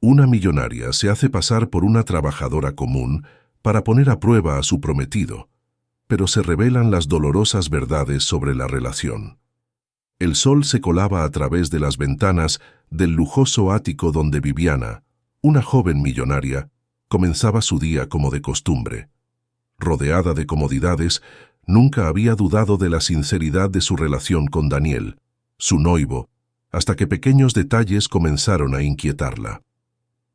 Una millonaria se hace pasar por una trabajadora común para poner a prueba a su prometido, pero se revelan las dolorosas verdades sobre la relación. El sol se colaba a través de las ventanas del lujoso ático donde Viviana, una joven millonaria, comenzaba su día como de costumbre. Rodeada de comodidades, nunca había dudado de la sinceridad de su relación con Daniel, su noivo, hasta que pequeños detalles comenzaron a inquietarla.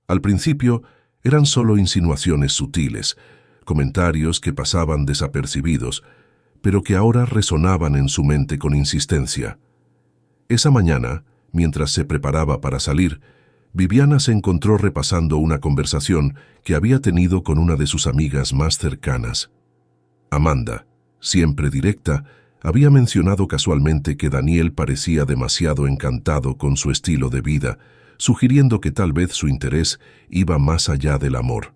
Al principio, eran solo insinuaciones sutiles, comentarios que pasaban desapercibidos, pero que ahora resonaban en su mente con insistencia. Esa mañana, mientras se preparaba para salir, Viviana se encontró repasando una conversación que había tenido con una de sus amigas más cercanas. Amanda, siempre directa, había mencionado casualmente que Daniel parecía demasiado encantado con su estilo de vida, sugiriendo que tal vez su interés iba más allá del amor.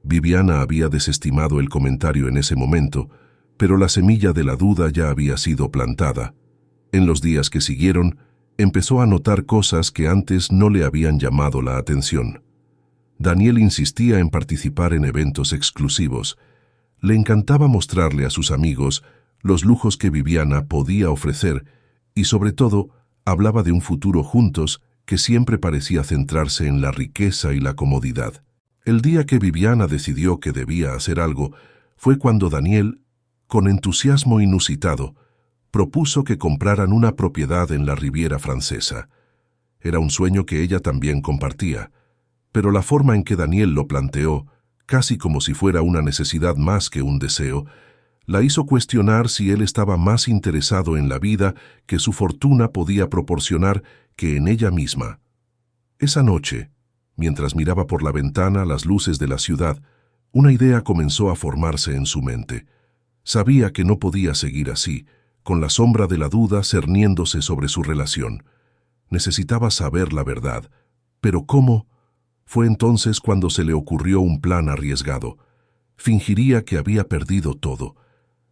Viviana había desestimado el comentario en ese momento, pero la semilla de la duda ya había sido plantada. En los días que siguieron, empezó a notar cosas que antes no le habían llamado la atención. Daniel insistía en participar en eventos exclusivos. Le encantaba mostrarle a sus amigos los lujos que Viviana podía ofrecer y, sobre todo, hablaba de un futuro juntos que siempre parecía centrarse en la riqueza y la comodidad. El día que Viviana decidió que debía hacer algo fue cuando Daniel, con entusiasmo inusitado, propuso que compraran una propiedad en la Riviera Francesa. Era un sueño que ella también compartía, pero la forma en que Daniel lo planteó, casi como si fuera una necesidad más que un deseo, la hizo cuestionar si él estaba más interesado en la vida que su fortuna podía proporcionar que en ella misma. Esa noche, mientras miraba por la ventana las luces de la ciudad, una idea comenzó a formarse en su mente. Sabía que no podía seguir así, con la sombra de la duda cerniéndose sobre su relación. Necesitaba saber la verdad. ¿Pero cómo? Fue entonces cuando se le ocurrió un plan arriesgado. Fingiría que había perdido todo.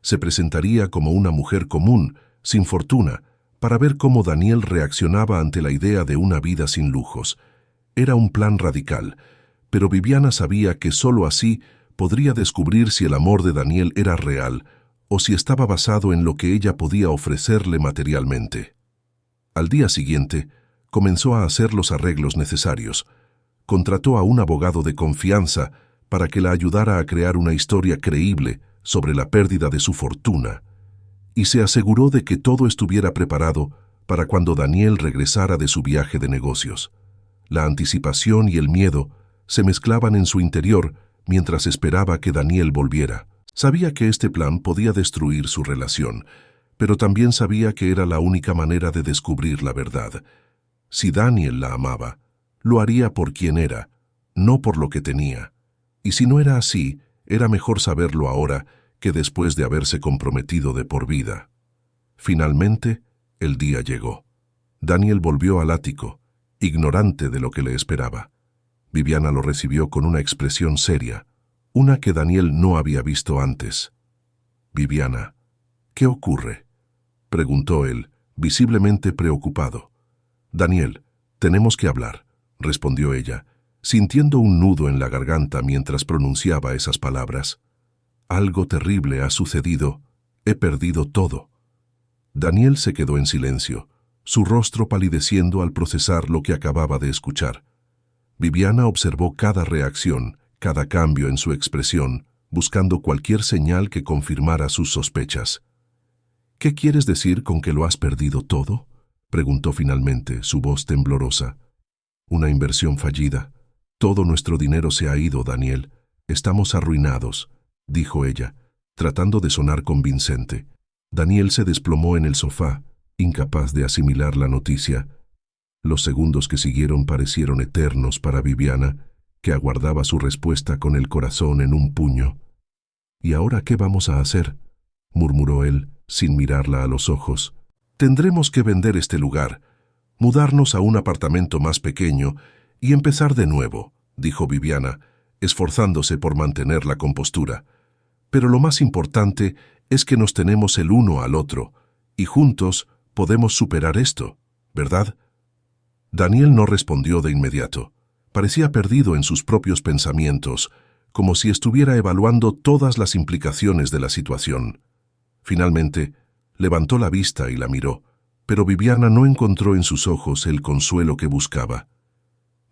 Se presentaría como una mujer común, sin fortuna, para ver cómo Daniel reaccionaba ante la idea de una vida sin lujos. Era un plan radical, pero Viviana sabía que sólo así podría descubrir si el amor de Daniel era real o si estaba basado en lo que ella podía ofrecerle materialmente. Al día siguiente, comenzó a hacer los arreglos necesarios. Contrató a un abogado de confianza para que la ayudara a crear una historia creíble sobre la pérdida de su fortuna, y se aseguró de que todo estuviera preparado para cuando Daniel regresara de su viaje de negocios. La anticipación y el miedo se mezclaban en su interior mientras esperaba que Daniel volviera. Sabía que este plan podía destruir su relación, pero también sabía que era la única manera de descubrir la verdad. Si Daniel la amaba, lo haría por quien era, no por lo que tenía. Y si no era así, era mejor saberlo ahora que después de haberse comprometido de por vida. Finalmente, el día llegó. Daniel volvió al ático, ignorante de lo que le esperaba. Viviana lo recibió con una expresión seria, una que Daniel no había visto antes. «Viviana, ¿qué ocurre?», preguntó él, visiblemente preocupado. «Daniel, tenemos que hablar», respondió ella, sintiendo un nudo en la garganta mientras pronunciaba esas palabras. «Algo terrible ha sucedido. He perdido todo». Daniel se quedó en silencio, su rostro palideciendo al procesar lo que acababa de escuchar. Viviana observó cada reacción, cada cambio en su expresión, buscando cualquier señal que confirmara sus sospechas. «¿Qué quieres decir con que lo has perdido todo?», preguntó finalmente, su voz temblorosa. «Una inversión fallida. Todo nuestro dinero se ha ido, Daniel. Estamos arruinados», dijo ella, tratando de sonar convincente. Daniel se desplomó en el sofá, incapaz de asimilar la noticia. Los segundos que siguieron parecieron eternos para Viviana, que aguardaba su respuesta con el corazón en un puño. «¿Y ahora qué vamos a hacer?», murmuró él, sin mirarla a los ojos. «Tendremos que vender este lugar, mudarnos a un apartamento más pequeño y empezar de nuevo», dijo Viviana, esforzándose por mantener la compostura. «Pero lo más importante es que nos tenemos el uno al otro, y juntos podemos superar esto, ¿verdad?». Daniel no respondió de inmediato, Parecía perdido en sus propios pensamientos, como si estuviera evaluando todas las implicaciones de la situación. Finalmente, levantó la vista y la miró, pero Viviana no encontró en sus ojos el consuelo que buscaba.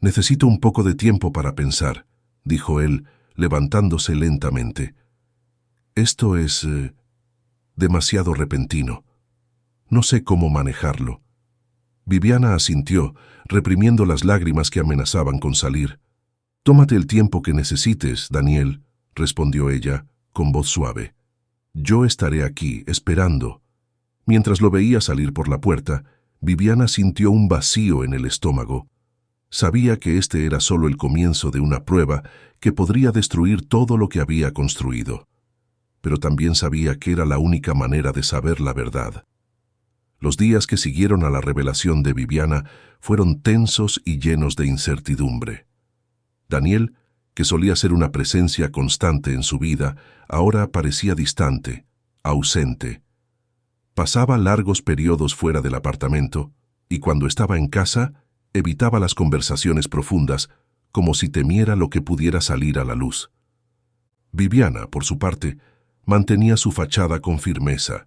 «Necesito un poco de tiempo para pensar», dijo él, levantándose lentamente. «Esto es demasiado repentino. No sé cómo manejarlo». Viviana asintió, reprimiendo las lágrimas que amenazaban con salir. «Tómate el tiempo que necesites, Daniel», respondió ella, con voz suave. «Yo estaré aquí, esperando». Mientras lo veía salir por la puerta, Viviana sintió un vacío en el estómago. Sabía que este era solo el comienzo de una prueba que podría destruir todo lo que había construido. Pero también sabía que era la única manera de saber la verdad. Los días que siguieron a la revelación de Viviana fueron tensos y llenos de incertidumbre. Daniel, que solía ser una presencia constante en su vida, ahora parecía distante, ausente. Pasaba largos periodos fuera del apartamento y cuando estaba en casa, evitaba las conversaciones profundas, como si temiera lo que pudiera salir a la luz. Viviana, por su parte, mantenía su fachada con firmeza.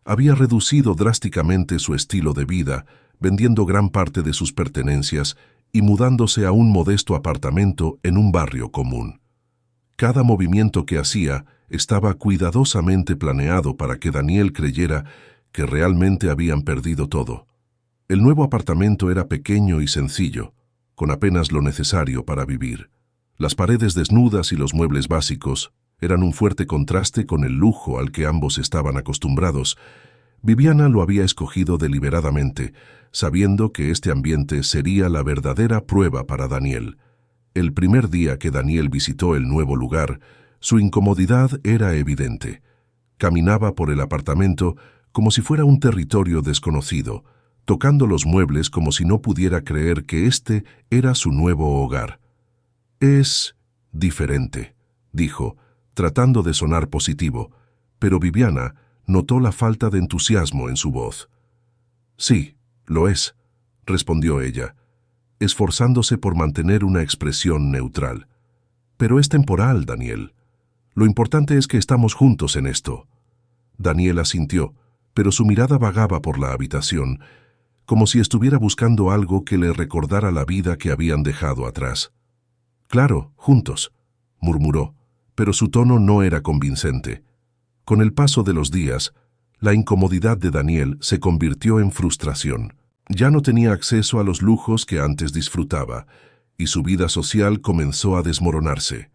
Había reducido drásticamente su estilo de vida, vendiendo gran parte de sus pertenencias y mudándose a un modesto apartamento en un barrio común. Cada movimiento que hacía estaba cuidadosamente planeado para que Daniel creyera que realmente habían perdido todo. El nuevo apartamento era pequeño y sencillo, con apenas lo necesario para vivir. Las paredes desnudas y los muebles básicos eran un fuerte contraste con el lujo al que ambos estaban acostumbrados. Viviana lo había escogido deliberadamente, sabiendo que este ambiente sería la verdadera prueba para Daniel. El primer día que Daniel visitó el nuevo lugar, su incomodidad era evidente. Caminaba por el apartamento como si fuera un territorio desconocido, tocando los muebles como si no pudiera creer que este era su nuevo hogar. «Es diferente», dijo, tratando de sonar positivo, pero Viviana notó la falta de entusiasmo en su voz. «Sí, lo es», respondió ella, esforzándose por mantener una expresión neutral. «Pero es temporal, Daniel. Lo importante es que estamos juntos en esto». Daniel asintió, pero su mirada vagaba por la habitación, como si estuviera buscando algo que le recordara la vida que habían dejado atrás. «Claro, juntos», murmuró, pero su tono no era convincente. Con el paso de los días, la incomodidad de Daniel se convirtió en frustración. Ya no tenía acceso a los lujos que antes disfrutaba, y su vida social comenzó a desmoronarse.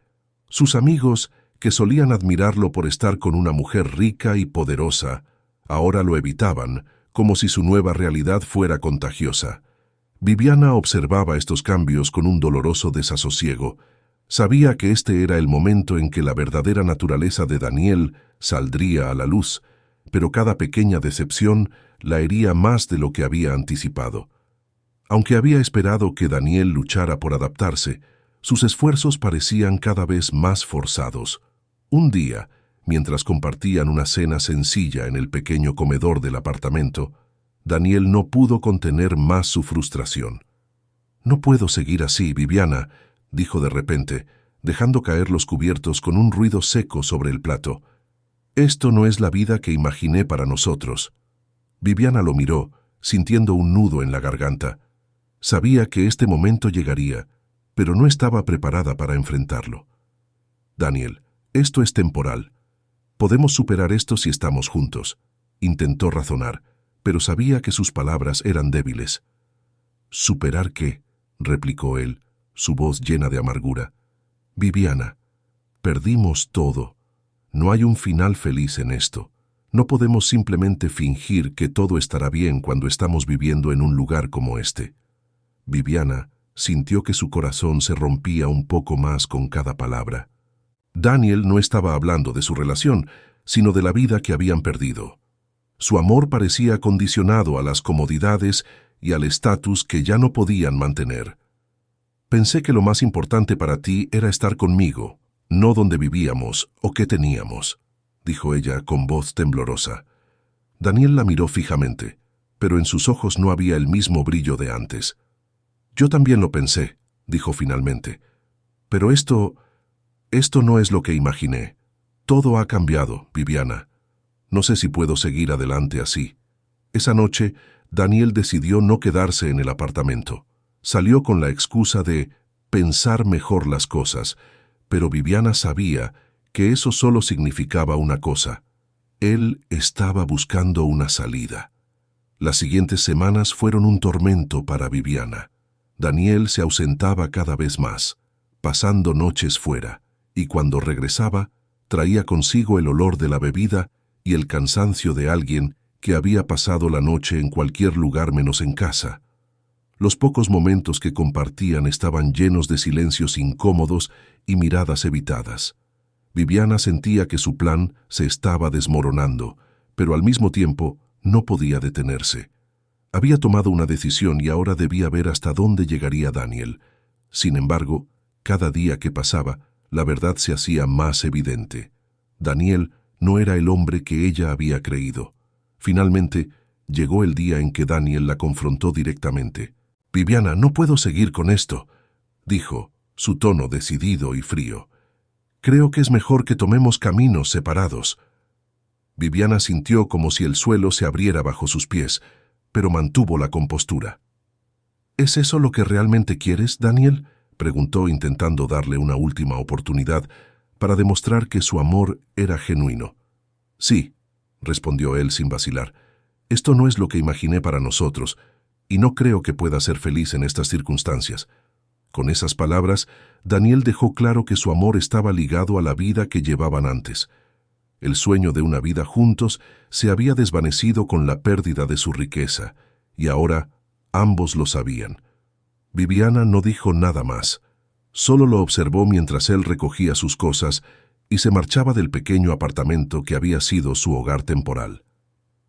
Sus amigos, que solían admirarlo por estar con una mujer rica y poderosa, ahora lo evitaban, como si su nueva realidad fuera contagiosa. Viviana observaba estos cambios con un doloroso desasosiego. Sabía que este era el momento en que la verdadera naturaleza de Daniel saldría a la luz, pero cada pequeña decepción la hería más de lo que había anticipado. Aunque había esperado que Daniel luchara por adaptarse, sus esfuerzos parecían cada vez más forzados. Un día, mientras compartían una cena sencilla en el pequeño comedor del apartamento, Daniel no pudo contener más su frustración. «No puedo seguir así, Viviana», dijo de repente, dejando caer los cubiertos con un ruido seco sobre el plato. «Esto no es la vida que imaginé para nosotros». Viviana lo miró, sintiendo un nudo en la garganta. Sabía que este momento llegaría, pero no estaba preparada para enfrentarlo. «Daniel, esto es temporal. Podemos superar esto si estamos juntos», intentó razonar, pero sabía que sus palabras eran débiles. «¿Superar qué?», replicó él, su voz llena de amargura. «Viviana, perdimos todo. No hay un final feliz en esto. No podemos simplemente fingir que todo estará bien cuando estamos viviendo en un lugar como este». Viviana sintió que su corazón se rompía un poco más con cada palabra. Daniel no estaba hablando de su relación, sino de la vida que habían perdido. Su amor parecía condicionado a las comodidades y al estatus que ya no podían mantener. «Pensé que lo más importante para ti era estar conmigo, no donde vivíamos o qué teníamos», dijo ella con voz temblorosa. Daniel la miró fijamente, pero en sus ojos no había el mismo brillo de antes. «Yo también lo pensé», dijo finalmente. Pero esto no es lo que imaginé. Todo ha cambiado, Viviana. No sé si puedo seguir adelante así. Esa noche, Daniel decidió no quedarse en el apartamento. Salió con la excusa de pensar mejor las cosas, pero Viviana sabía que eso solo significaba una cosa. Él estaba buscando una salida. Las siguientes semanas fueron un tormento para Viviana. Daniel se ausentaba cada vez más, pasando noches fuera, y cuando regresaba, traía consigo el olor de la bebida y el cansancio de alguien que había pasado la noche en cualquier lugar menos en casa. Los pocos momentos que compartían estaban llenos de silencios incómodos y miradas evitadas. Viviana sentía que su plan se estaba desmoronando, pero al mismo tiempo no podía detenerse. Había tomado una decisión y ahora debía ver hasta dónde llegaría Daniel. Sin embargo, cada día que pasaba, la verdad se hacía más evidente. Daniel no era el hombre que ella había creído. Finalmente, llegó el día en que Daniel la confrontó directamente. «Viviana, no puedo seguir con esto», dijo, su tono decidido y frío. «Creo que es mejor que tomemos caminos separados». Viviana sintió como si el suelo se abriera bajo sus pies, pero mantuvo la compostura. «¿Es eso lo que realmente quieres, Daniel?», preguntó intentando darle una última oportunidad para demostrar que su amor era genuino. «Sí», respondió él sin vacilar. «Esto no es lo que imaginé para nosotros, y no creo que pueda ser feliz en estas circunstancias». Con esas palabras, Daniel dejó claro que su amor estaba ligado a la vida que llevaban antes. El sueño de una vida juntos se había desvanecido con la pérdida de su riqueza, y ahora ambos lo sabían. Viviana no dijo nada más. Solo lo observó mientras él recogía sus cosas y se marchaba del pequeño apartamento que había sido su hogar temporal.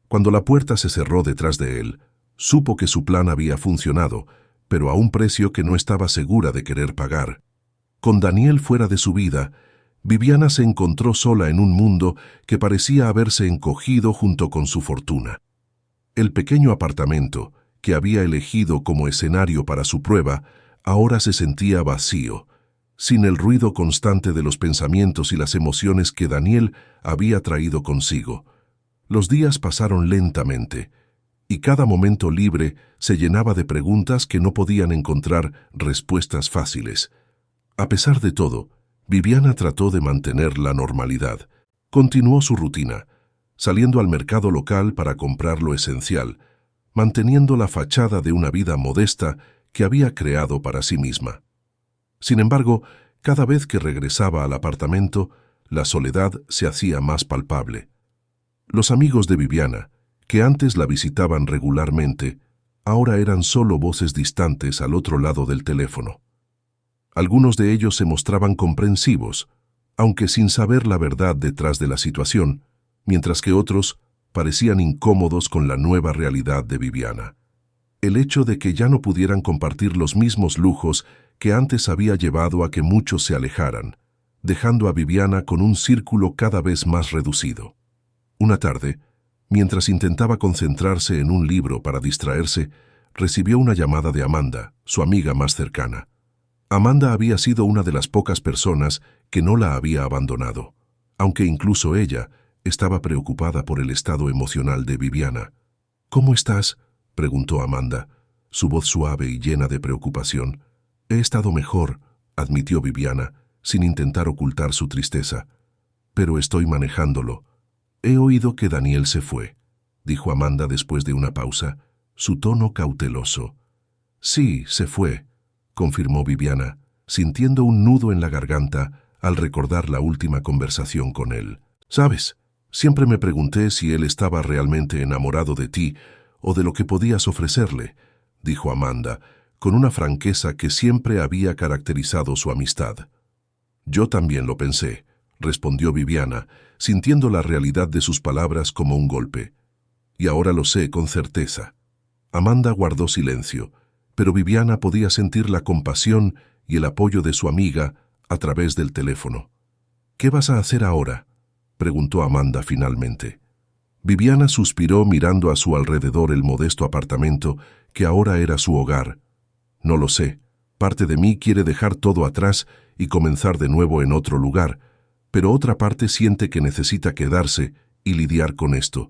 Cuando la puerta se cerró detrás de él, supo que su plan había funcionado, pero a un precio que no estaba segura de querer pagar. Con Daniel fuera de su vida, Viviana se encontró sola en un mundo que parecía haberse encogido junto con su fortuna. El pequeño apartamento, que había elegido como escenario para su prueba, ahora se sentía vacío, sin el ruido constante de los pensamientos y las emociones que Daniel había traído consigo. Los días pasaron lentamente, y cada momento libre se llenaba de preguntas que no podían encontrar respuestas fáciles. A pesar de todo, Viviana trató de mantener la normalidad. Continuó su rutina, saliendo al mercado local para comprar lo esencial, manteniendo la fachada de una vida modesta que había creado para sí misma. Sin embargo, cada vez que regresaba al apartamento, la soledad se hacía más palpable. Los amigos de Viviana, que antes la visitaban regularmente, ahora eran solo voces distantes al otro lado del teléfono. Algunos de ellos se mostraban comprensivos, aunque sin saber la verdad detrás de la situación, mientras que otros parecían incómodos con la nueva realidad de Viviana. El hecho de que ya no pudieran compartir los mismos lujos que antes había llevado a que muchos se alejaran, dejando a Viviana con un círculo cada vez más reducido. Una tarde, mientras intentaba concentrarse en un libro para distraerse, recibió una llamada de Amanda, su amiga más cercana. Amanda había sido una de las pocas personas que no la había abandonado, aunque incluso ella estaba preocupada por el estado emocional de Viviana. «¿Cómo estás?», preguntó Amanda, su voz suave y llena de preocupación. «He estado mejor», admitió Viviana, sin intentar ocultar su tristeza. «Pero estoy manejándolo. He oído que Daniel se fue», dijo Amanda después de una pausa, su tono cauteloso. «Sí, se fue», confirmó Viviana, sintiendo un nudo en la garganta al recordar la última conversación con él. «¿Sabes? Siempre me pregunté si él estaba realmente enamorado de ti o de lo que podías ofrecerle», dijo Amanda, con una franqueza que siempre había caracterizado su amistad. «Yo también lo pensé», respondió Viviana, sintiendo la realidad de sus palabras como un golpe. «Y ahora lo sé con certeza». Amanda guardó silencio, pero Viviana podía sentir la compasión y el apoyo de su amiga a través del teléfono. «¿Qué vas a hacer ahora?», preguntó Amanda finalmente. Viviana suspiró mirando a su alrededor el modesto apartamento que ahora era su hogar. «No lo sé. Parte de mí quiere dejar todo atrás y comenzar de nuevo en otro lugar, pero otra parte siente que necesita quedarse y lidiar con esto.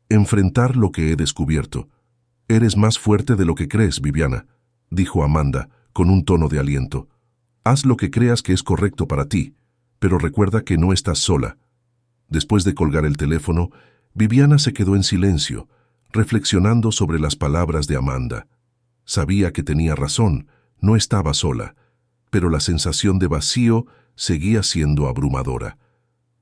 Enfrentar lo que he descubierto. Eres más fuerte de lo que crees, Viviana, dijo Amanda, con un tono de aliento. Haz lo que creas que es correcto para ti, pero recuerda que no estás sola. Después de colgar el teléfono, Viviana se quedó en silencio, reflexionando sobre las palabras de Amanda. Sabía que tenía razón, no estaba sola, pero la sensación de vacío seguía siendo abrumadora.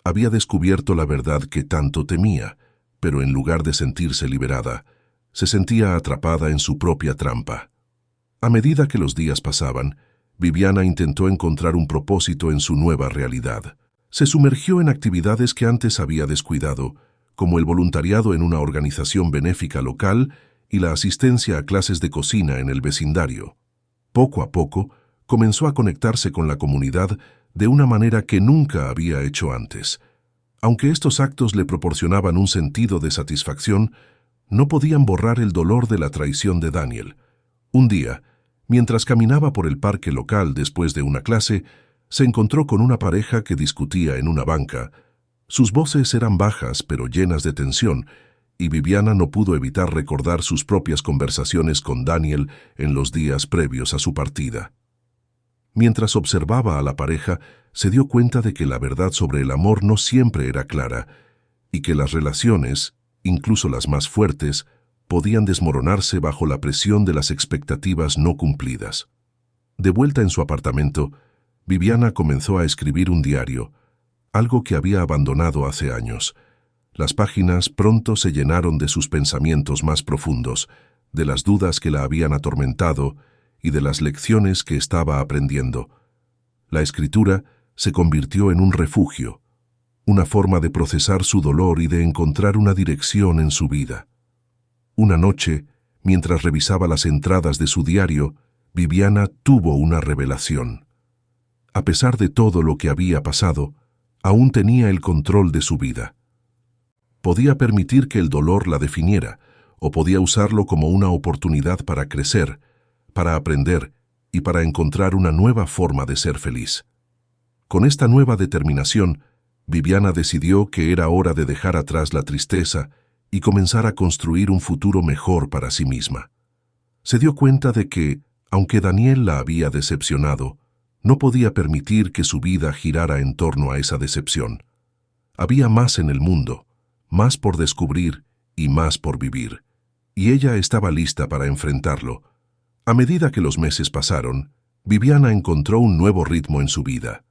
Había descubierto la verdad que tanto temía, pero en lugar de sentirse liberada, se sentía atrapada en su propia trampa. A medida que los días pasaban, Viviana intentó encontrar un propósito en su nueva realidad. Se sumergió en actividades que antes había descuidado, como el voluntariado en una organización benéfica local y la asistencia a clases de cocina en el vecindario. Poco a poco, comenzó a conectarse con la comunidad de una manera que nunca había hecho antes. Aunque estos actos le proporcionaban un sentido de satisfacción, no podían borrar el dolor de la traición de Daniel. Un día, mientras caminaba por el parque local después de una clase, se encontró con una pareja que discutía en una banca. Sus voces eran bajas pero llenas de tensión, y Viviana no pudo evitar recordar sus propias conversaciones con Daniel en los días previos a su partida. Mientras observaba a la pareja, se dio cuenta de que la verdad sobre el amor no siempre era clara, y que las relaciones, incluso las más fuertes, podían desmoronarse bajo la presión de las expectativas no cumplidas. De vuelta en su apartamento, Viviana comenzó a escribir un diario, algo que había abandonado hace años. Las páginas pronto se llenaron de sus pensamientos más profundos, de las dudas que la habían atormentado y de las lecciones que estaba aprendiendo. La escritura se convirtió en un refugio, una forma de procesar su dolor y de encontrar una dirección en su vida. Una noche, mientras revisaba las entradas de su diario, Viviana tuvo una revelación. A pesar de todo lo que había pasado, aún tenía el control de su vida. Podía permitir que el dolor la definiera, o podía usarlo como una oportunidad para crecer, para aprender y para encontrar una nueva forma de ser feliz. Con esta nueva determinación, Viviana decidió que era hora de dejar atrás la tristeza y comenzar a construir un futuro mejor para sí misma. Se dio cuenta de que, aunque Daniel la había decepcionado, no podía permitir que su vida girara en torno a esa decepción. Había más en el mundo, más por descubrir y más por vivir, y ella estaba lista para enfrentarlo. A medida que los meses pasaron, Viviana encontró un nuevo ritmo en su vida.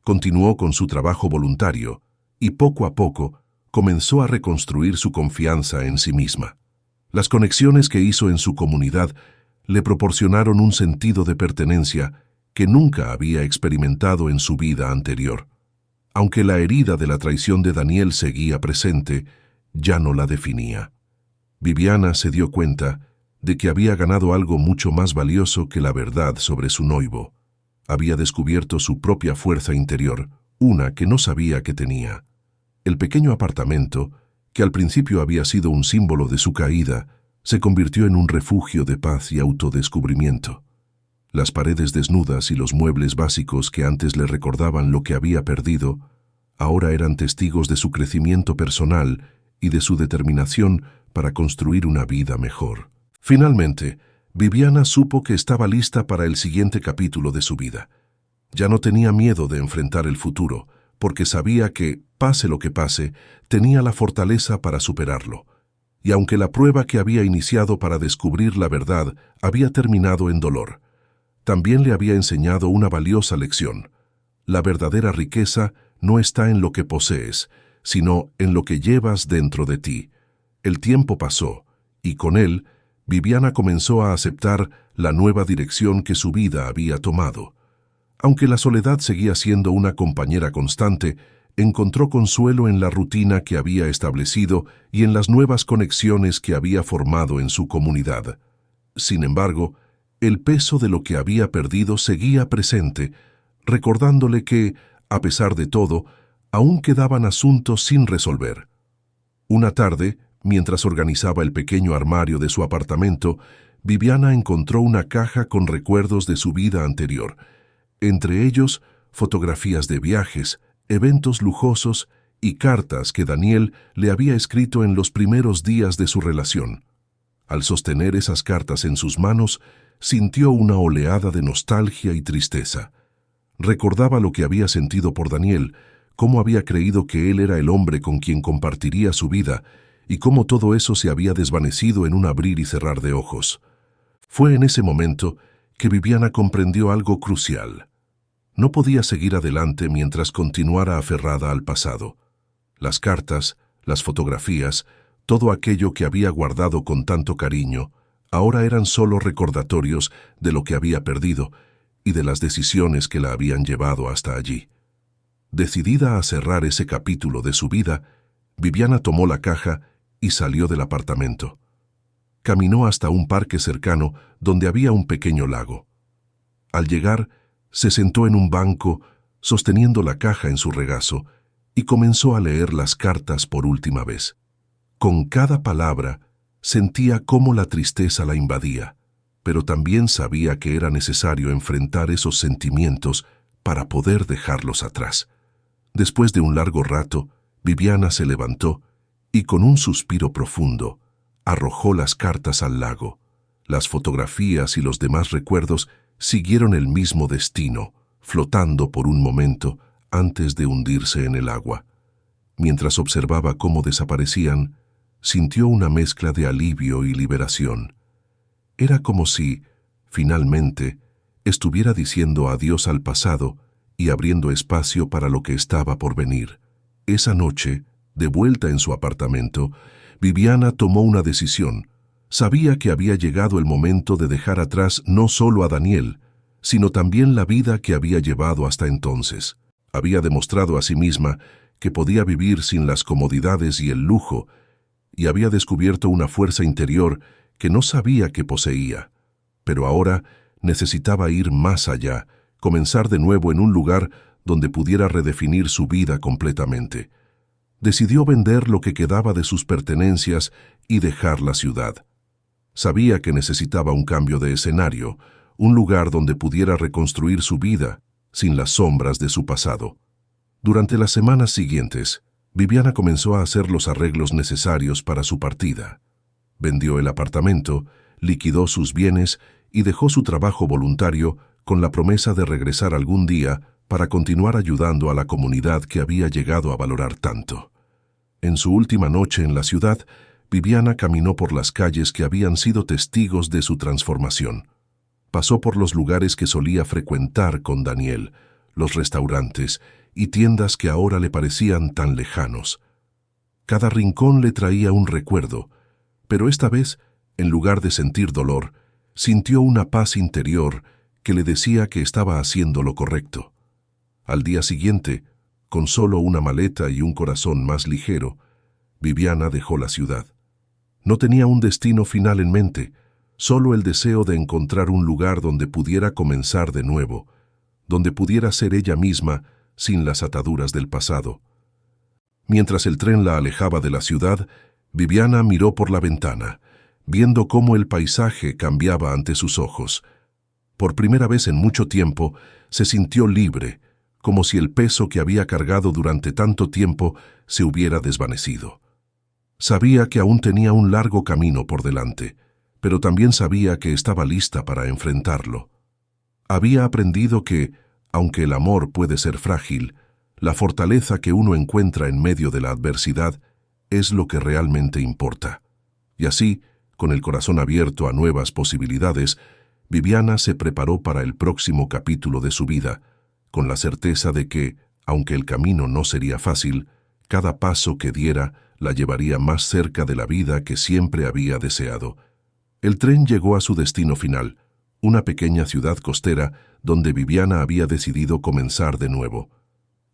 Continuó con su trabajo voluntario y poco a poco comenzó a reconstruir su confianza en sí misma. Las conexiones que hizo en su comunidad le proporcionaron un sentido de pertenencia que nunca había experimentado en su vida anterior. Aunque la herida de la traición de Daniel seguía presente, ya no la definía. Viviana se dio cuenta de que había ganado algo mucho más valioso que la verdad sobre su noivo. Había descubierto su propia fuerza interior, una que no sabía que tenía. El pequeño apartamento, que al principio había sido un símbolo de su caída, se convirtió en un refugio de paz y autodescubrimiento. Las paredes desnudas y los muebles básicos que antes le recordaban lo que había perdido, ahora eran testigos de su crecimiento personal y de su determinación para construir una vida mejor. Finalmente, Viviana supo que estaba lista para el siguiente capítulo de su vida. Ya no tenía miedo de enfrentar el futuro, porque sabía que, pase lo que pase, tenía la fortaleza para superarlo. Y aunque la prueba que había iniciado para descubrir la verdad había terminado en dolor, también le había enseñado una valiosa lección. La verdadera riqueza no está en lo que posees, sino en lo que llevas dentro de ti. El tiempo pasó, y con él, Viviana comenzó a aceptar la nueva dirección que su vida había tomado. Aunque la soledad seguía siendo una compañera constante, encontró consuelo en la rutina que había establecido y en las nuevas conexiones que había formado en su comunidad. Sin embargo, el peso de lo que había perdido seguía presente, recordándole que, a pesar de todo, aún quedaban asuntos sin resolver. Una tarde, mientras organizaba el pequeño armario de su apartamento, Viviana encontró una caja con recuerdos de su vida anterior, entre ellos fotografías de viajes, eventos lujosos y cartas que Daniel le había escrito en los primeros días de su relación. Al sostener esas cartas en sus manos, sintió una oleada de nostalgia y tristeza. Recordaba lo que había sentido por Daniel, cómo había creído que él era el hombre con quien compartiría su vida y cómo todo eso se había desvanecido en un abrir y cerrar de ojos. Fue en ese momento que Viviana comprendió algo crucial. No podía seguir adelante mientras continuara aferrada al pasado. Las cartas, las fotografías, todo aquello que había guardado con tanto cariño, ahora eran solo recordatorios de lo que había perdido y de las decisiones que la habían llevado hasta allí. Decidida a cerrar ese capítulo de su vida, Viviana tomó la caja y salió del apartamento. Caminó hasta un parque cercano donde había un pequeño lago. Al llegar, se sentó en un banco, sosteniendo la caja en su regazo, y comenzó a leer las cartas por última vez. Con cada palabra, sentía cómo la tristeza la invadía, pero también sabía que era necesario enfrentar esos sentimientos para poder dejarlos atrás. Después de un largo rato, Viviana se levantó y con un suspiro profundo, arrojó las cartas al lago. Las fotografías y los demás recuerdos siguieron el mismo destino, flotando por un momento antes de hundirse en el agua. Mientras observaba cómo desaparecían, sintió una mezcla de alivio y liberación. Era como si, finalmente, estuviera diciendo adiós al pasado y abriendo espacio para lo que estaba por venir. Esa noche, de vuelta en su apartamento, Viviana tomó una decisión. Sabía que había llegado el momento de dejar atrás no solo a Daniel, sino también la vida que había llevado hasta entonces. Había demostrado a sí misma que podía vivir sin las comodidades y el lujo, y había descubierto una fuerza interior que no sabía que poseía. Pero ahora necesitaba ir más allá, comenzar de nuevo en un lugar donde pudiera redefinir su vida completamente. Decidió vender lo que quedaba de sus pertenencias y dejar la ciudad. Sabía que necesitaba un cambio de escenario, un lugar donde pudiera reconstruir su vida sin las sombras de su pasado. Durante las semanas siguientes, Viviana comenzó a hacer los arreglos necesarios para su partida. Vendió el apartamento, liquidó sus bienes y dejó su trabajo voluntario con la promesa de regresar algún día para continuar ayudando a la comunidad que había llegado a valorar tanto. En su última noche en la ciudad, Viviana caminó por las calles que habían sido testigos de su transformación. Pasó por los lugares que solía frecuentar con Daniel, los restaurantes y tiendas que ahora le parecían tan lejanos. Cada rincón le traía un recuerdo, pero esta vez, en lugar de sentir dolor, sintió una paz interior que le decía que estaba haciendo lo correcto. Al día siguiente, con solo una maleta y un corazón más ligero, Viviana dejó la ciudad. No tenía un destino final en mente, solo el deseo de encontrar un lugar donde pudiera comenzar de nuevo, donde pudiera ser ella misma sin las ataduras del pasado. Mientras el tren la alejaba de la ciudad, Viviana miró por la ventana, viendo cómo el paisaje cambiaba ante sus ojos. Por primera vez en mucho tiempo, se sintió libre, como si el peso que había cargado durante tanto tiempo se hubiera desvanecido. Sabía que aún tenía un largo camino por delante, pero también sabía que estaba lista para enfrentarlo. Había aprendido que, aunque el amor puede ser frágil, la fortaleza que uno encuentra en medio de la adversidad es lo que realmente importa. Y así, con el corazón abierto a nuevas posibilidades, Viviana se preparó para el próximo capítulo de su vida, con la certeza de que, aunque el camino no sería fácil, cada paso que diera la llevaría más cerca de la vida que siempre había deseado. El tren llegó a su destino final, una pequeña ciudad costera donde Viviana había decidido comenzar de nuevo.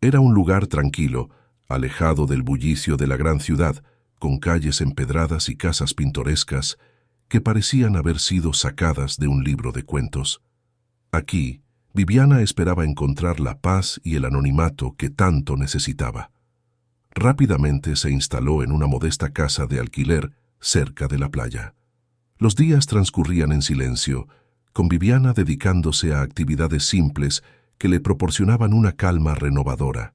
Era un lugar tranquilo, alejado del bullicio de la gran ciudad, con calles empedradas y casas pintorescas que parecían haber sido sacadas de un libro de cuentos. Aquí, Viviana esperaba encontrar la paz y el anonimato que tanto necesitaba. Rápidamente se instaló en una modesta casa de alquiler cerca de la playa. Los días transcurrían en silencio, con Viviana dedicándose a actividades simples que le proporcionaban una calma renovadora.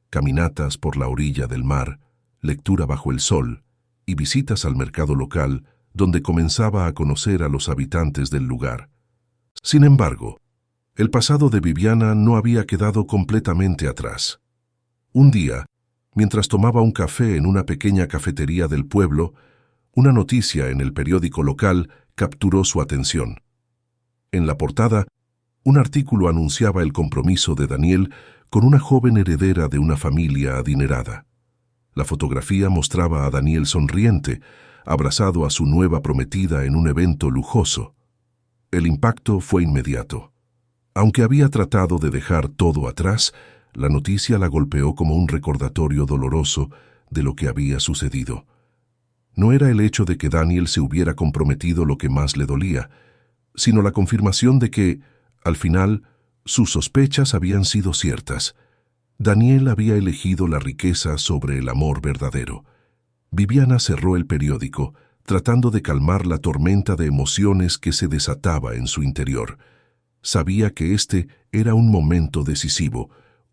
Caminatas por la orilla del mar, lectura bajo el sol y visitas al mercado local, donde comenzaba a conocer a los habitantes del lugar. Sin embargo, el pasado de Viviana no había quedado completamente atrás. Un día, mientras tomaba un café en una pequeña cafetería del pueblo, una noticia en el periódico local capturó su atención. En la portada, un artículo anunciaba el compromiso de Daniel con una joven heredera de una familia adinerada. La fotografía mostraba a Daniel sonriente, abrazado a su nueva prometida en un evento lujoso. El impacto fue inmediato. Aunque había tratado de dejar todo atrás, la noticia la golpeó como un recordatorio doloroso de lo que había sucedido. No era el hecho de que Daniel se hubiera comprometido lo que más le dolía, sino la confirmación de que, al final, sus sospechas habían sido ciertas. Daniel había elegido la riqueza sobre el amor verdadero. Viviana cerró el periódico, tratando de calmar la tormenta de emociones que se desataba en su interior. Sabía que este era un momento decisivo,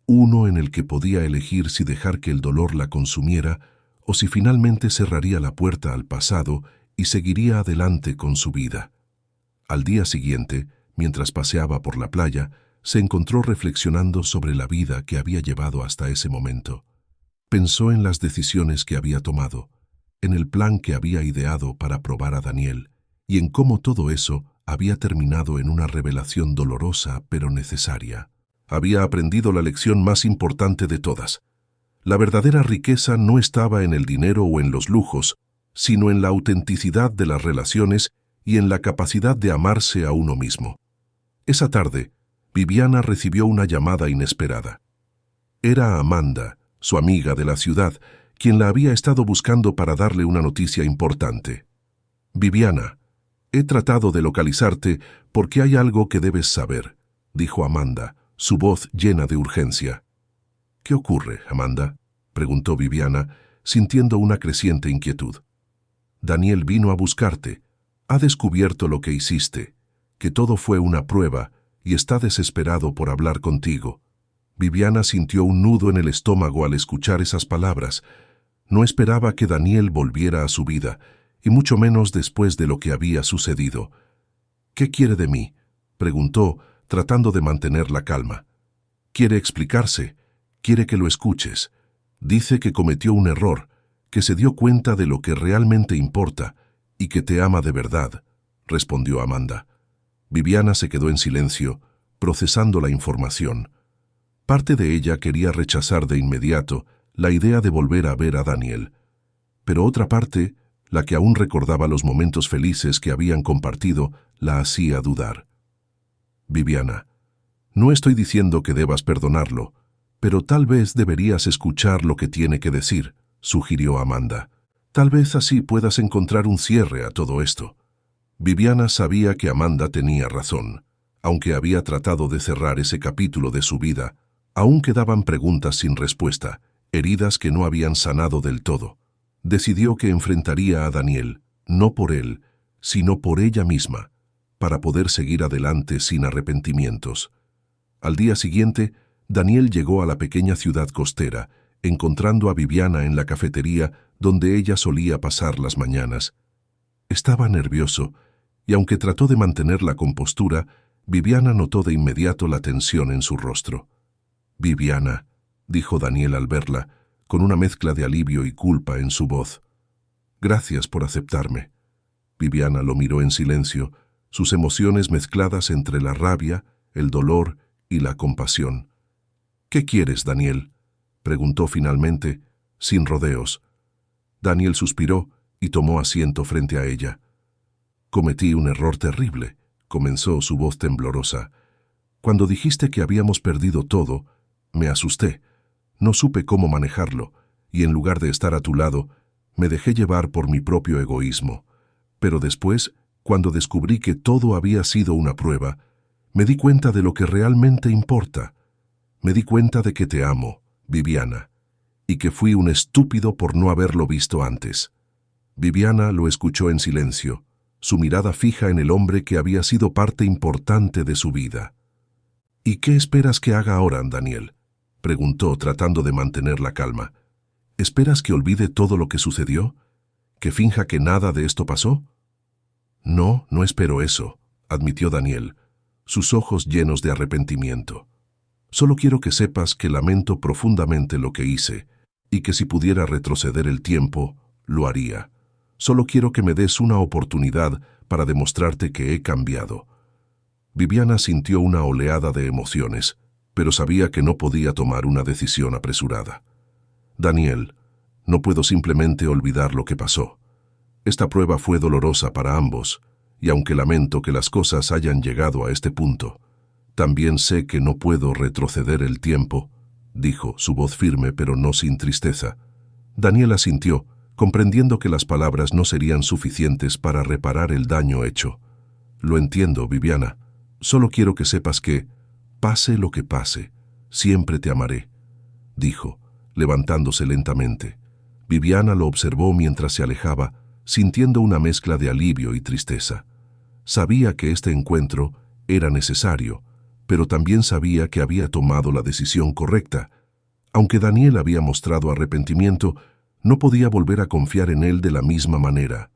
uno en el que podía elegir si dejar que el dolor la consumiera o si finalmente cerraría la puerta al pasado y seguiría adelante con su vida. Al día siguiente, mientras paseaba por la playa, se encontró reflexionando sobre la vida que había llevado hasta ese momento. Pensó en las decisiones que había tomado, en el plan que había ideado para probar a Daniel, y en cómo todo eso había terminado en una revelación dolorosa pero necesaria. Había aprendido la lección más importante de todas. La verdadera riqueza no estaba en el dinero o en los lujos, sino en la autenticidad de las relaciones y en la capacidad de amarse a uno mismo. Esa tarde, Viviana recibió una llamada inesperada. Era Amanda, su amiga de la ciudad, quien la había estado buscando para darle una noticia importante. «Viviana, he tratado de localizarte porque hay algo que debes saber», dijo Amanda, su voz llena de urgencia. «¿Qué ocurre, Amanda?», preguntó Viviana, sintiendo una creciente inquietud. «Daniel vino a buscarte. Ha descubierto lo que hiciste, que todo fue una prueba, y está desesperado por hablar contigo». Viviana sintió un nudo en el estómago al escuchar esas palabras. No esperaba que Daniel volviera a su vida, y mucho menos después de lo que había sucedido. «¿Qué quiere de mí?», preguntó, tratando de mantener la calma. «Quiere explicarse, quiere que lo escuches. Dice que cometió un error, que se dio cuenta de lo que realmente importa y que te ama de verdad», respondió Amanda. Viviana se quedó en silencio, procesando la información. Parte de ella quería rechazar de inmediato la idea de volver a ver a Daniel, pero otra parte, la que aún recordaba los momentos felices que habían compartido, la hacía dudar. «Viviana, no estoy diciendo que debas perdonarlo, pero tal vez deberías escuchar lo que tiene que decir», sugirió Amanda. «Tal vez así puedas encontrar un cierre a todo esto». Viviana sabía que Amanda tenía razón. Aunque había tratado de cerrar ese capítulo de su vida, aún quedaban preguntas sin respuesta, heridas que no habían sanado del todo. Decidió que enfrentaría a Daniel, no por él, sino por ella misma, para poder seguir adelante sin arrepentimientos. Al día siguiente, Daniel llegó a la pequeña ciudad costera, encontrando a Viviana en la cafetería donde ella solía pasar las mañanas. Estaba nervioso, y aunque trató de mantener la compostura, Viviana notó de inmediato la tensión en su rostro. «Viviana», dijo Daniel al verla, con una mezcla de alivio y culpa en su voz. «Gracias por aceptarme». Viviana lo miró en silencio, sus emociones mezcladas entre la rabia, el dolor y la compasión. «¿Qué quieres, Daniel?», preguntó finalmente, sin rodeos. Daniel suspiró y tomó asiento frente a ella. «Cometí un error terrible», comenzó su voz temblorosa. «Cuando dijiste que habíamos perdido todo, me asusté. No supe cómo manejarlo, y en lugar de estar a tu lado, me dejé llevar por mi propio egoísmo. Pero después, cuando descubrí que todo había sido una prueba, me di cuenta de lo que realmente importa. Me di cuenta de que te amo, Viviana, y que fui un estúpido por no haberlo visto antes». Viviana lo escuchó en silencio, su mirada fija en el hombre que había sido parte importante de su vida. «¿Y qué esperas que haga ahora, Daniel?», preguntó, tratando de mantener la calma. «¿Esperas que olvide todo lo que sucedió? ¿Que finja que nada de esto pasó?» «No, no espero eso», admitió Daniel, sus ojos llenos de arrepentimiento. «Solo quiero que sepas que lamento profundamente lo que hice y que si pudiera retroceder el tiempo, lo haría. Solo quiero que me des una oportunidad para demostrarte que he cambiado». Viviana sintió una oleada de emociones, pero sabía que no podía tomar una decisión apresurada. «Daniel, no puedo simplemente olvidar lo que pasó. Esta prueba fue dolorosa para ambos, y aunque lamento que las cosas hayan llegado a este punto, también sé que no puedo retroceder el tiempo», dijo, su voz firme pero no sin tristeza. Daniel asintió, comprendiendo que las palabras no serían suficientes para reparar el daño hecho. «Lo entiendo, Viviana. Solo quiero que sepas que, pase lo que pase, siempre te amaré», dijo, levantándose lentamente. Viviana lo observó mientras se alejaba, sintiendo una mezcla de alivio y tristeza. Sabía que este encuentro era necesario, pero también sabía que había tomado la decisión correcta. Aunque Daniel había mostrado arrepentimiento, no podía volver a confiar en él de la misma manera.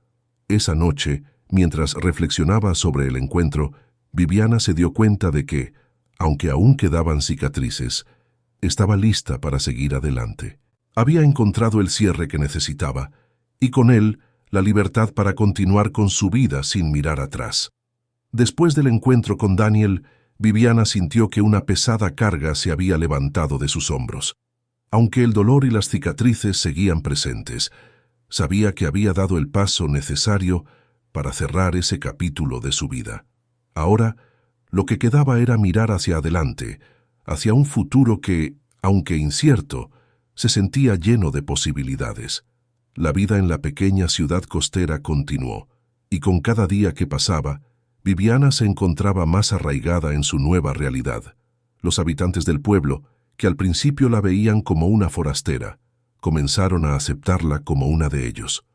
Esa noche, mientras reflexionaba sobre el encuentro, Viviana se dio cuenta de que, aunque aún quedaban cicatrices, estaba lista para seguir adelante. Había encontrado el cierre que necesitaba, y con él la libertad para continuar con su vida sin mirar atrás. Después del encuentro con Daniel, Viviana sintió que una pesada carga se había levantado de sus hombros. Aunque el dolor y las cicatrices seguían presentes, sabía que había dado el paso necesario para cerrar ese capítulo de su vida. Ahora, lo que quedaba era mirar hacia adelante, hacia un futuro que, aunque incierto, se sentía lleno de posibilidades. La vida en la pequeña ciudad costera continuó, y con cada día que pasaba, Viviana se encontraba más arraigada en su nueva realidad. Los habitantes del pueblo, que al principio la veían como una forastera, comenzaron a aceptarla como una de ellos.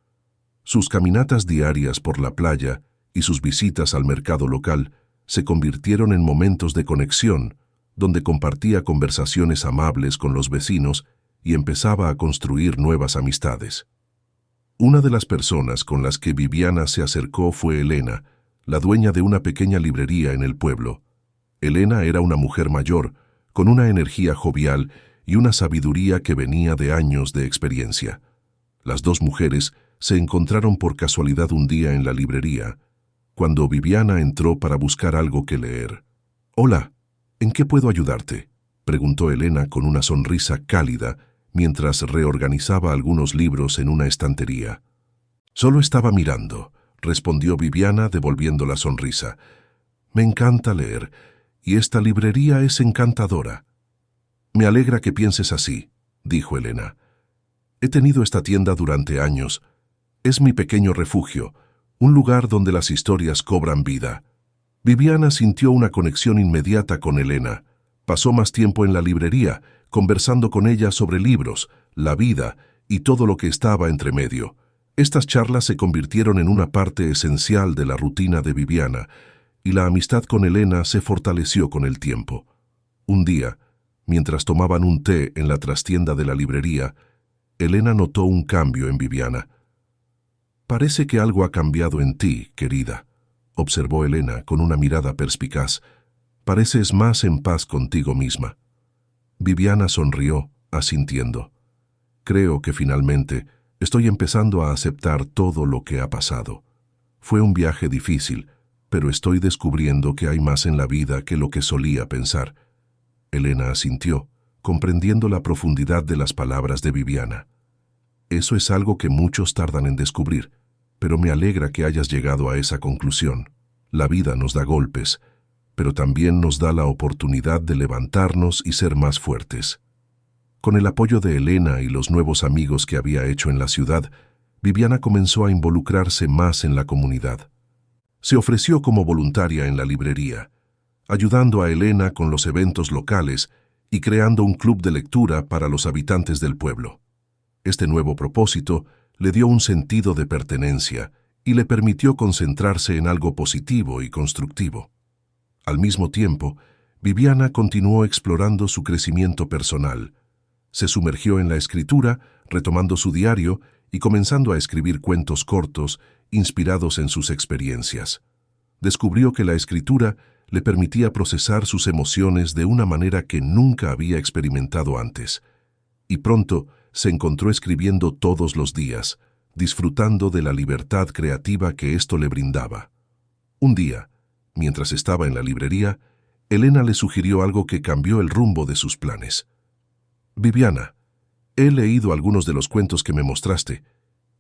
Sus caminatas diarias por la playa y sus visitas al mercado local se convirtieron en momentos de conexión, donde compartía conversaciones amables con los vecinos y empezaba a construir nuevas amistades. Una de las personas con las que Viviana se acercó fue Elena, la dueña de una pequeña librería en el pueblo. Elena era una mujer mayor, con una energía jovial y una sabiduría que venía de años de experiencia. Las dos mujeres se encontraron por casualidad un día en la librería, cuando Viviana entró para buscar algo que leer. «Hola, ¿en qué puedo ayudarte?», preguntó Elena con una sonrisa cálida mientras reorganizaba algunos libros en una estantería. «Solo estaba mirando», respondió Viviana devolviendo la sonrisa. «Me encanta leer, y esta librería es encantadora». «Me alegra que pienses así», dijo Elena. «He tenido esta tienda durante años. Es mi pequeño refugio, un lugar donde las historias cobran vida». Viviana sintió una conexión inmediata con Elena. Pasó más tiempo en la librería, conversando con ella sobre libros, la vida y todo lo que estaba entre medio. Estas charlas se convirtieron en una parte esencial de la rutina de Viviana, y la amistad con Elena se fortaleció con el tiempo. Un día, mientras tomaban un té en la trastienda de la librería, Elena notó un cambio en Viviana. «Parece que algo ha cambiado en ti, querida», observó Elena con una mirada perspicaz. «Pareces más en paz contigo misma». Viviana sonrió, asintiendo. «Creo que finalmente estoy empezando a aceptar todo lo que ha pasado. Fue un viaje difícil, pero estoy descubriendo que hay más en la vida que lo que solía pensar». Elena asintió, comprendiendo la profundidad de las palabras de Viviana. «Eso es algo que muchos tardan en descubrir, pero me alegra que hayas llegado a esa conclusión. La vida nos da golpes, pero también nos da la oportunidad de levantarnos y ser más fuertes». Con el apoyo de Elena y los nuevos amigos que había hecho en la ciudad, Viviana comenzó a involucrarse más en la comunidad. Se ofreció como voluntaria en la librería, ayudando a Elena con los eventos locales y creando un club de lectura para los habitantes del pueblo. Este nuevo propósito le dio un sentido de pertenencia y le permitió concentrarse en algo positivo y constructivo. Al mismo tiempo, Viviana continuó explorando su crecimiento personal. Se sumergió en la escritura, retomando su diario y comenzando a escribir cuentos cortos, inspirados en sus experiencias. Descubrió que la escritura le permitía procesar sus emociones de una manera que nunca había experimentado antes, y pronto se encontró escribiendo todos los días, disfrutando de la libertad creativa que esto le brindaba. Un día, mientras estaba en la librería, Elena le sugirió algo que cambió el rumbo de sus planes. «Viviana, he leído algunos de los cuentos que me mostraste,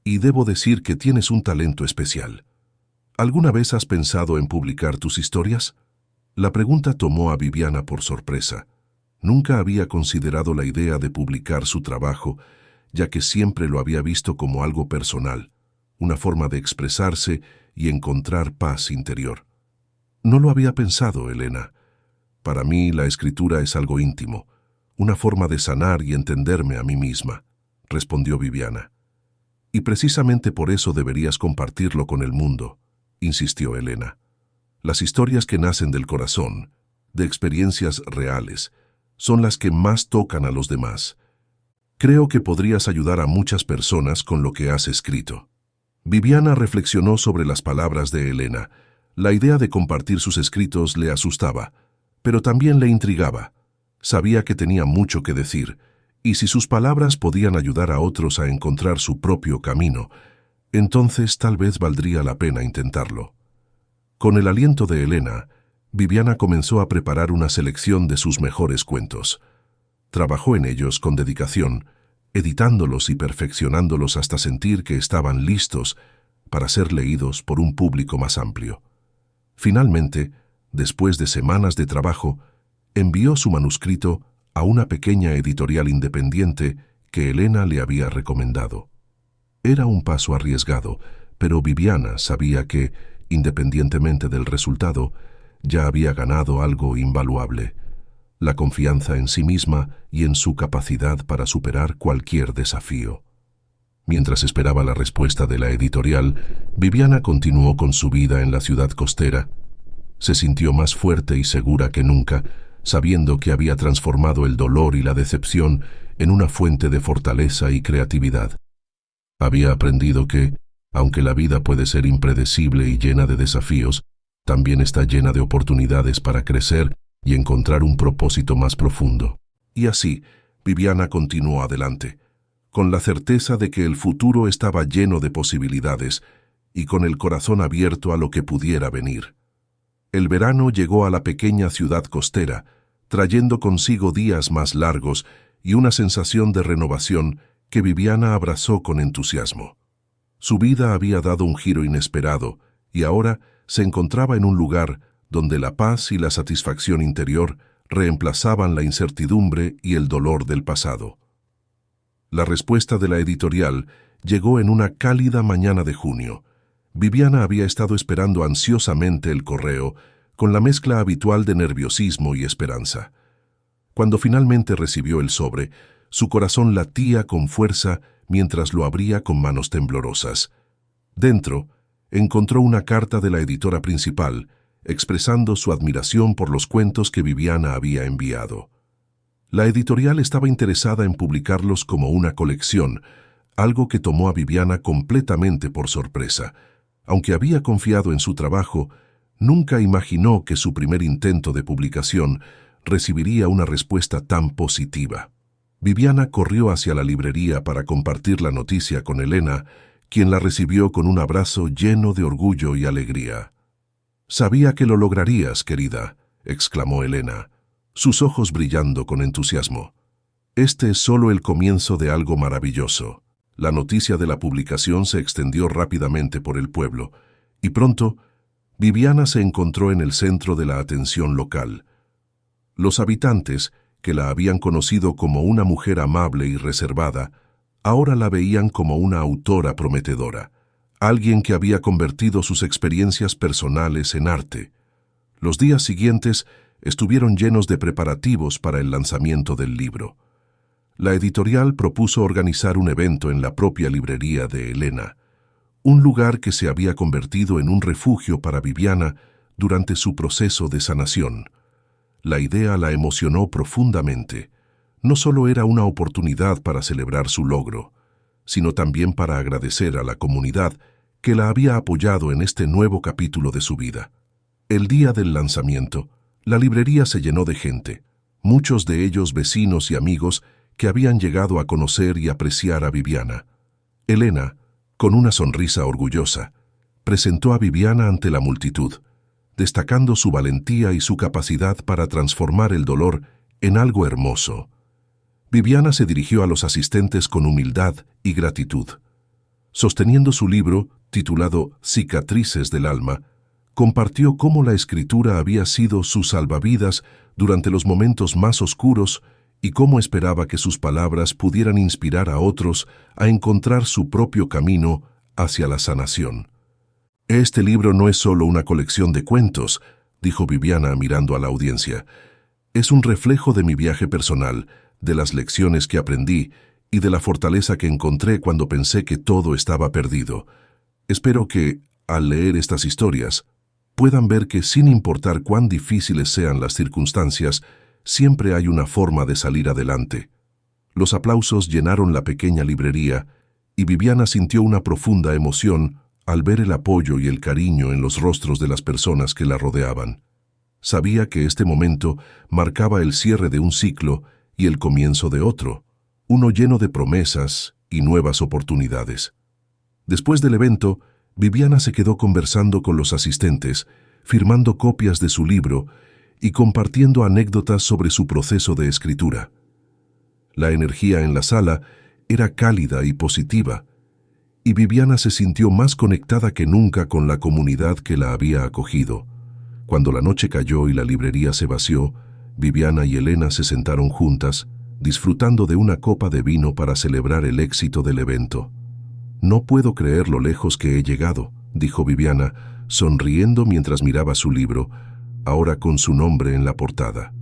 y debo decir que tienes un talento especial. ¿Alguna vez has pensado en publicar tus historias?». La pregunta tomó a Viviana por sorpresa. Nunca había considerado la idea de publicar su trabajo, ya que siempre lo había visto como algo personal, una forma de expresarse y encontrar paz interior. «No lo había pensado, Elena. Para mí la escritura es algo íntimo, una forma de sanar y entenderme a mí misma», respondió Viviana. «Y precisamente por eso deberías compartirlo con el mundo», insistió Elena. «Las historias que nacen del corazón, de experiencias reales, son las que más tocan a los demás. Creo que podrías ayudar a muchas personas con lo que has escrito». Viviana reflexionó sobre las palabras de Elena. La idea de compartir sus escritos le asustaba, pero también le intrigaba. Sabía que tenía mucho que decir, y si sus palabras podían ayudar a otros a encontrar su propio camino, entonces tal vez valdría la pena intentarlo. Con el aliento de Elena, Viviana comenzó a preparar una selección de sus mejores cuentos. Trabajó en ellos con dedicación, editándolos y perfeccionándolos hasta sentir que estaban listos para ser leídos por un público más amplio. Finalmente, después de semanas de trabajo, envió su manuscrito a una pequeña editorial independiente que Elena le había recomendado. Era un paso arriesgado, pero Viviana sabía que, independientemente del resultado, ya había ganado algo invaluable: la confianza en sí misma y en su capacidad para superar cualquier desafío. Mientras esperaba la respuesta de la editorial, Viviana continuó con su vida en la ciudad costera. Se sintió más fuerte y segura que nunca, sabiendo que había transformado el dolor y la decepción en una fuente de fortaleza y creatividad. Había aprendido que, aunque la vida puede ser impredecible y llena de desafíos, también está llena de oportunidades para crecer y encontrar un propósito más profundo. Y así, Viviana continuó adelante, con la certeza de que el futuro estaba lleno de posibilidades y con el corazón abierto a lo que pudiera venir. El verano llegó a la pequeña ciudad costera, trayendo consigo días más largos y una sensación de renovación que Viviana abrazó con entusiasmo. Su vida había dado un giro inesperado y ahora se encontraba en un lugar donde la paz y la satisfacción interior reemplazaban la incertidumbre y el dolor del pasado. La respuesta de la editorial llegó en una cálida mañana de junio. Viviana había estado esperando ansiosamente el correo, con la mezcla habitual de nerviosismo y esperanza. Cuando finalmente recibió el sobre, su corazón latía con fuerza mientras lo abría con manos temblorosas. Dentro, encontró una carta de la editora principal, expresando su admiración por los cuentos que Viviana había enviado. La editorial estaba interesada en publicarlos como una colección, algo que tomó a Viviana completamente por sorpresa. Aunque había confiado en su trabajo, nunca imaginó que su primer intento de publicación recibiría una respuesta tan positiva. Viviana corrió hacia la librería para compartir la noticia con Elena, quien la recibió con un abrazo lleno de orgullo y alegría. «Sabía que lo lograrías, querida», exclamó Elena, sus ojos brillando con entusiasmo. «Este es solo el comienzo de algo maravilloso». La noticia de la publicación se extendió rápidamente por el pueblo, y pronto Viviana se encontró en el centro de la atención local. Los habitantes, que la habían conocido como una mujer amable y reservada, ahora la veían como una autora prometedora, alguien que había convertido sus experiencias personales en arte. Los días siguientes estuvieron llenos de preparativos para el lanzamiento del libro. La editorial propuso organizar un evento en la propia librería de Elena, un lugar que se había convertido en un refugio para Viviana durante su proceso de sanación. La idea la emocionó profundamente. No solo era una oportunidad para celebrar su logro, sino también para agradecer a la comunidad que la había apoyado en este nuevo capítulo de su vida. El día del lanzamiento, la librería se llenó de gente, muchos de ellos vecinos y amigos que habían llegado a conocer y apreciar a Viviana. Elena, con una sonrisa orgullosa, presentó a Viviana ante la multitud, destacando su valentía y su capacidad para transformar el dolor en algo hermoso. Viviana se dirigió a los asistentes con humildad y gratitud. Sosteniendo su libro, titulado Cicatrices del alma, compartió cómo la escritura había sido su salvavidas durante los momentos más oscuros y cómo esperaba que sus palabras pudieran inspirar a otros a encontrar su propio camino hacia la sanación. «Este libro no es solo una colección de cuentos», dijo Viviana mirando a la audiencia. «Es un reflejo de mi viaje personal, de las lecciones que aprendí y de la fortaleza que encontré cuando pensé que todo estaba perdido. Espero que, al leer estas historias, puedan ver que sin importar cuán difíciles sean las circunstancias, siempre hay una forma de salir adelante». Los aplausos llenaron la pequeña librería y Viviana sintió una profunda emoción al ver el apoyo y el cariño en los rostros de las personas que la rodeaban. Sabía que este momento marcaba el cierre de un ciclo y el comienzo de otro, uno lleno de promesas y nuevas oportunidades. Después del evento, Viviana se quedó conversando con los asistentes, firmando copias de su libro y compartiendo anécdotas sobre su proceso de escritura. La energía en la sala era cálida y positiva, y Viviana se sintió más conectada que nunca con la comunidad que la había acogido. Cuando la noche cayó y la librería se vació, Viviana y Elena se sentaron juntas, disfrutando de una copa de vino para celebrar el éxito del evento. «No puedo creer lo lejos que he llegado», dijo Viviana, sonriendo mientras miraba su libro, ahora con su nombre en la portada.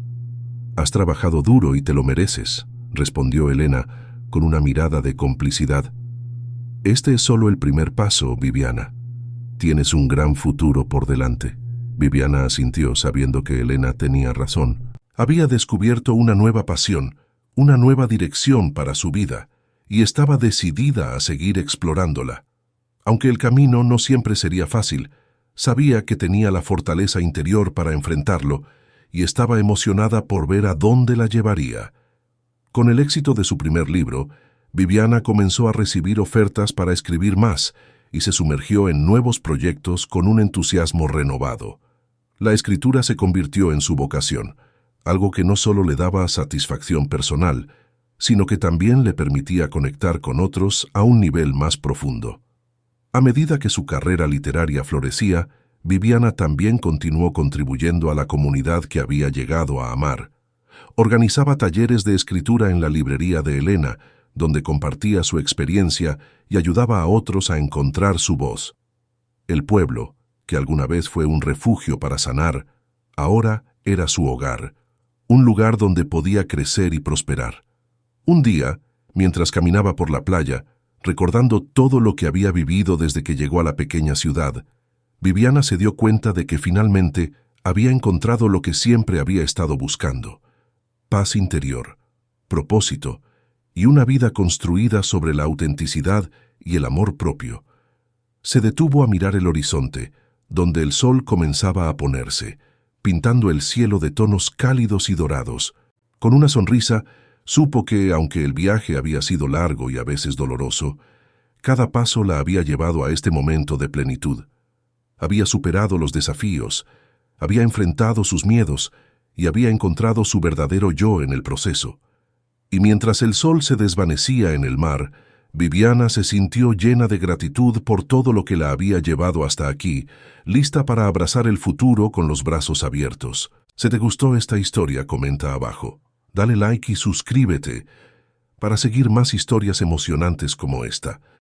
«Has trabajado duro y te lo mereces», respondió Elena, con una mirada de complicidad. «Este es solo el primer paso, Viviana. Tienes un gran futuro por delante». Viviana asintió sabiendo que Elena tenía razón. Había descubierto una nueva pasión, una nueva dirección para su vida, y estaba decidida a seguir explorándola. Aunque el camino no siempre sería fácil, sabía que tenía la fortaleza interior para enfrentarlo y estaba emocionada por ver a dónde la llevaría. Con el éxito de su primer libro, Viviana comenzó a recibir ofertas para escribir más y se sumergió en nuevos proyectos con un entusiasmo renovado. La escritura se convirtió en su vocación, algo que no solo le daba satisfacción personal, sino que también le permitía conectar con otros a un nivel más profundo. A medida que su carrera literaria florecía, Viviana también continuó contribuyendo a la comunidad que había llegado a amar. Organizaba talleres de escritura en la librería de Elena, donde compartía su experiencia y ayudaba a otros a encontrar su voz. El pueblo, que alguna vez fue un refugio para sanar, ahora era su hogar, un lugar donde podía crecer y prosperar. Un día, mientras caminaba por la playa, recordando todo lo que había vivido desde que llegó a la pequeña ciudad, Viviana se dio cuenta de que finalmente había encontrado lo que siempre había estado buscando: paz interior, propósito y una vida construida sobre la autenticidad y el amor propio. Se detuvo a mirar el horizonte, donde el sol comenzaba a ponerse, pintando el cielo de tonos cálidos y dorados. Con una sonrisa, supo que, aunque el viaje había sido largo y a veces doloroso, cada paso la había llevado a este momento de plenitud. Había superado los desafíos, había enfrentado sus miedos y había encontrado su verdadero yo en el proceso. Y mientras el sol se desvanecía en el mar, Viviana se sintió llena de gratitud por todo lo que la había llevado hasta aquí, lista para abrazar el futuro con los brazos abiertos. Si te gustó esta historia, comenta abajo. Dale like y suscríbete para seguir más historias emocionantes como esta.